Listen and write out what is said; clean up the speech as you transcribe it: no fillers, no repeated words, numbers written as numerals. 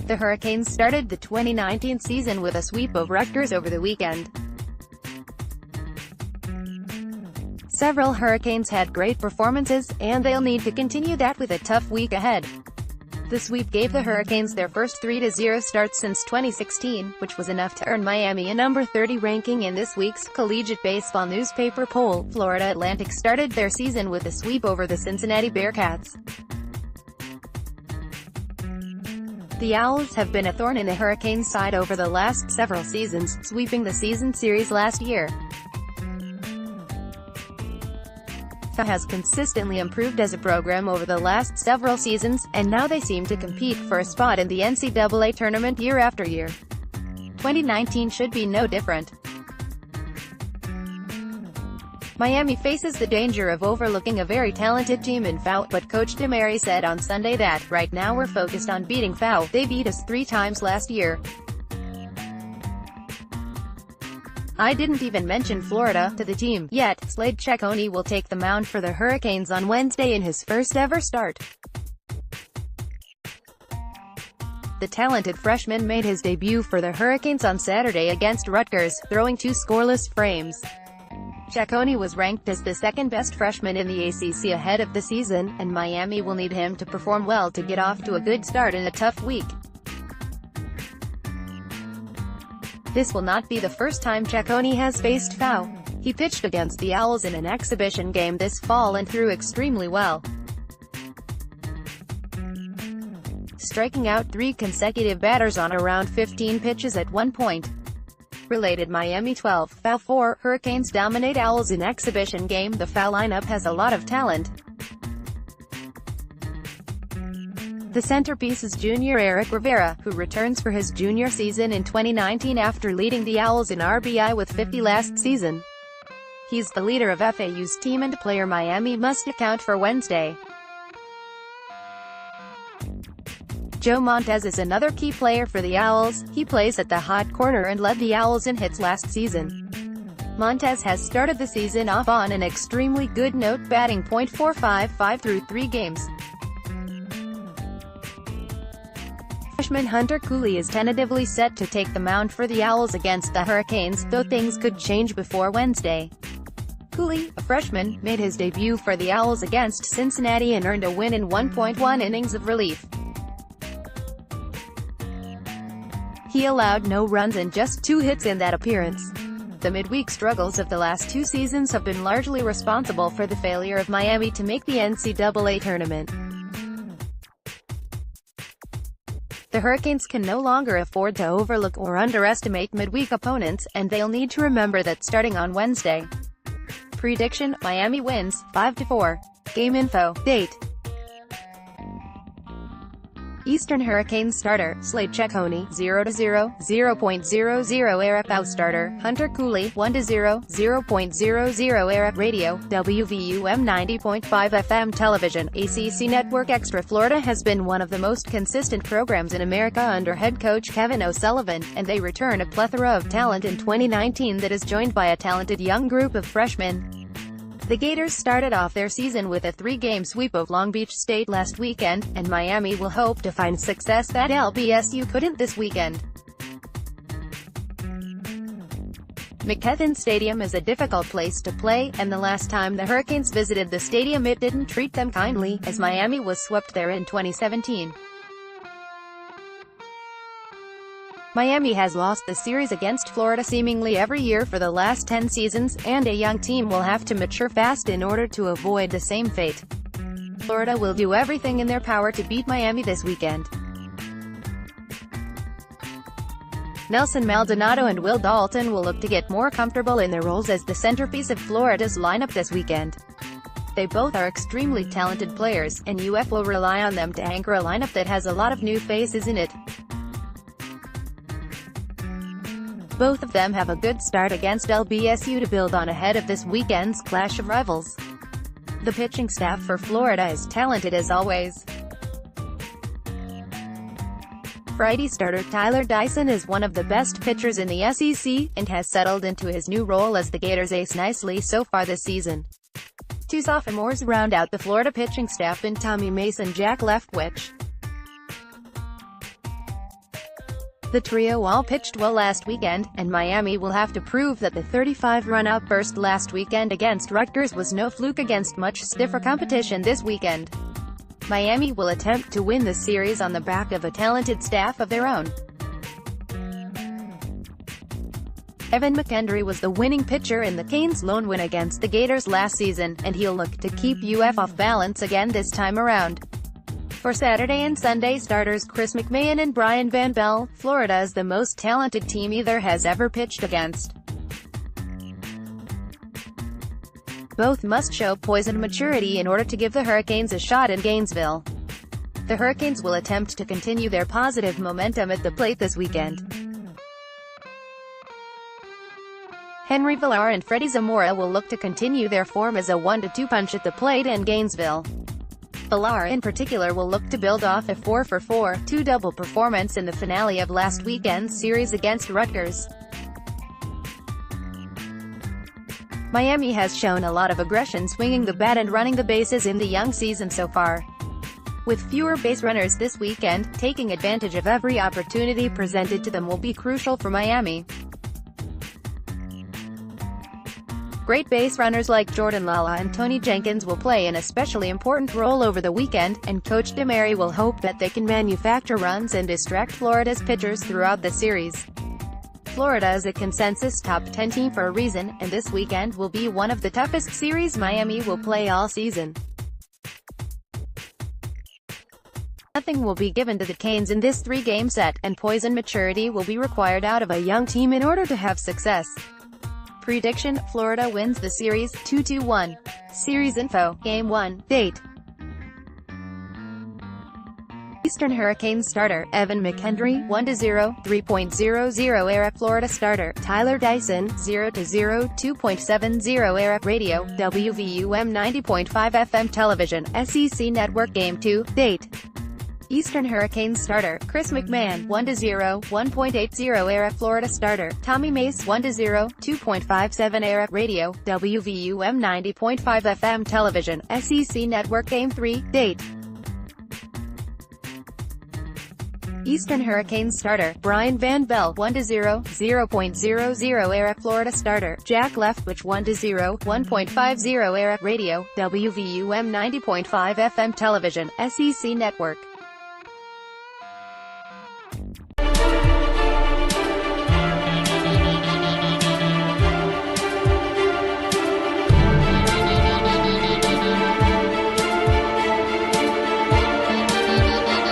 The Hurricanes started the 2019 season with a sweep of Rutgers over the weekend. Several Hurricanes had great performances, and they'll need to continue that with a tough week ahead. The sweep gave the Hurricanes their first 3-0 start since 2016, which was enough to earn Miami a number 30 ranking in this week's Collegiate Baseball Newspaper Poll. Florida Atlantic started their season with a sweep over the Cincinnati Bearcats. The Owls have been a thorn in the Hurricanes' side over the last several seasons, sweeping the season series last year. Has consistently improved as a program over the last several seasons, and now they seem to compete for a spot in the NCAA tournament year after year. 2019 should be no different. Miami faces the danger of overlooking a very talented team in FAU, but Coach DeMary said on Sunday that, "Right now we're focused on beating FAU. They beat us 3 times last year. I didn't even mention Florida to the team yet." Slade Cecconi will take the mound for the Hurricanes on Wednesday in his first ever start. The talented freshman made his debut for the Hurricanes on Saturday against Rutgers, throwing 2 scoreless frames. Cecconi was ranked as the second-best freshman in the ACC ahead of the season, and Miami will need him to perform well to get off to a good start in a tough week. This will not be the first time Cecconi has faced FAU. He pitched against the Owls in an exhibition game this fall and threw extremely well, striking out 3 consecutive batters on around 15 pitches at one point. Related: Miami 12, FAU 4. Hurricanes dominate Owls in exhibition game. The FAU lineup has a lot of talent. The centerpiece is junior Eric Rivera, who returns for his junior season in 2019 after leading the Owls in RBI with 50 last season. He's the leader of FAU's team and a player Miami must account for Wednesday. Joe Montez is another key player for the Owls. He plays at the hot corner and led the Owls in hits last season. Montez has started the season off on an extremely good note, batting .455 through 3 games. Freshman Hunter Cooley is tentatively set to take the mound for the Owls against the Hurricanes, though things could change before Wednesday. Cooley, a freshman, made his debut for the Owls against Cincinnati and earned a win in 1.1 innings of relief. He allowed no runs and just 2 hits in that appearance. The midweek struggles of the last 2 seasons have been largely responsible for the failure of Miami to make the NCAA tournament. The Hurricanes can no longer afford to overlook or underestimate midweek opponents, and they'll need to remember that starting on Wednesday. Prediction: Miami wins, 5-4. Game info: Date. Eastern Hurricanes starter, Slade Cecconi, 0-0, 0.00 era. FAU starter, Hunter Cooley, 1-0, 0.00 era. Radio, WVUM 90.5 FM. Television, ACC Network Extra. Florida has been one of the most consistent programs in America under head coach Kevin O'Sullivan, and they return a plethora of talent in 2019 that is joined by a talented young group of freshmen. The Gators started off their season with a 3-game sweep of Long Beach State last weekend, and Miami will hope to find success that LBSU couldn't this weekend. McKethan Stadium is a difficult place to play, and the last time the Hurricanes visited the stadium it didn't treat them kindly, as Miami was swept there in 2017. Miami has lost the series against Florida seemingly every year for the last 10 seasons, and a young team will have to mature fast in order to avoid the same fate. Florida will do everything in their power to beat Miami this weekend. Nelson Maldonado and Will Dalton will look to get more comfortable in their roles as the centerpiece of Florida's lineup this weekend. They both are extremely talented players, and UF will rely on them to anchor a lineup that has a lot of new faces in it. Both of them have a good start against LBSU to build on ahead of this weekend's clash of rivals. The pitching staff for Florida is talented as always. Friday starter Tyler Dyson is one of the best pitchers in the SEC, and has settled into his new role as the Gators' ace nicely so far this season. 2 sophomores round out the Florida pitching staff in Tommy Mason, Jack Leftwich, The trio all pitched well last weekend, and Miami will have to prove that the 35-run outburst last weekend against Rutgers was no fluke against much stiffer competition this weekend. Miami will attempt to win the series on the back of a talented staff of their own. Evan McKendry was the winning pitcher in the Canes' lone win against the Gators last season, and he'll look to keep UF off balance again this time around. For Saturday and Sunday starters Chris McMahon and Brian Van Bell, Florida is the most talented team either has ever pitched against. Both must show poise and maturity in order to give the Hurricanes a shot in Gainesville. The Hurricanes will attempt to continue their positive momentum at the plate this weekend. Henry Villar and Freddie Zamora will look to continue their form as a 1-2 punch at the plate in Gainesville. Villar in particular will look to build off a 4-for-4, two-double performance in the finale of last weekend's series against Rutgers. Miami has shown a lot of aggression swinging the bat and running the bases in the young season so far. With fewer base runners this weekend, taking advantage of every opportunity presented to them will be crucial for Miami. Great base runners like Jordan Lala and Tony Jenkins will play an especially important role over the weekend, and Coach DeMary will hope that they can manufacture runs and distract Florida's pitchers throughout the series. Florida is a consensus top 10 team for a reason, and this weekend will be one of the toughest series Miami will play all season. Nothing will be given to the Canes in this three-game set, and poise and maturity will be required out of a young team in order to have success. Prediction: Florida wins the series, 2-1. Series info: Game 1, date. Eastern Hurricanes starter, Evan McKendry, 1-0, 3.00 era. Florida starter, Tyler Dyson, 0-0, 2.70 era. Radio, WVUM 90.5 FM. Television, SEC Network. Game 2, date. Eastern Hurricanes starter, Chris McMahon, 1-0, 1.80 era. Florida starter, Tommy Mace, 1-0, 2.57 era. Radio, WVUM 90.5 FM. Television, SEC Network. Game 3, date. Eastern Hurricanes starter, Brian Van Bell, 1-0, 0.00 era. Florida starter, Jack Leftwich, 1-0, 1.50 era. Radio, WVUM 90.5 FM. Television, SEC Network.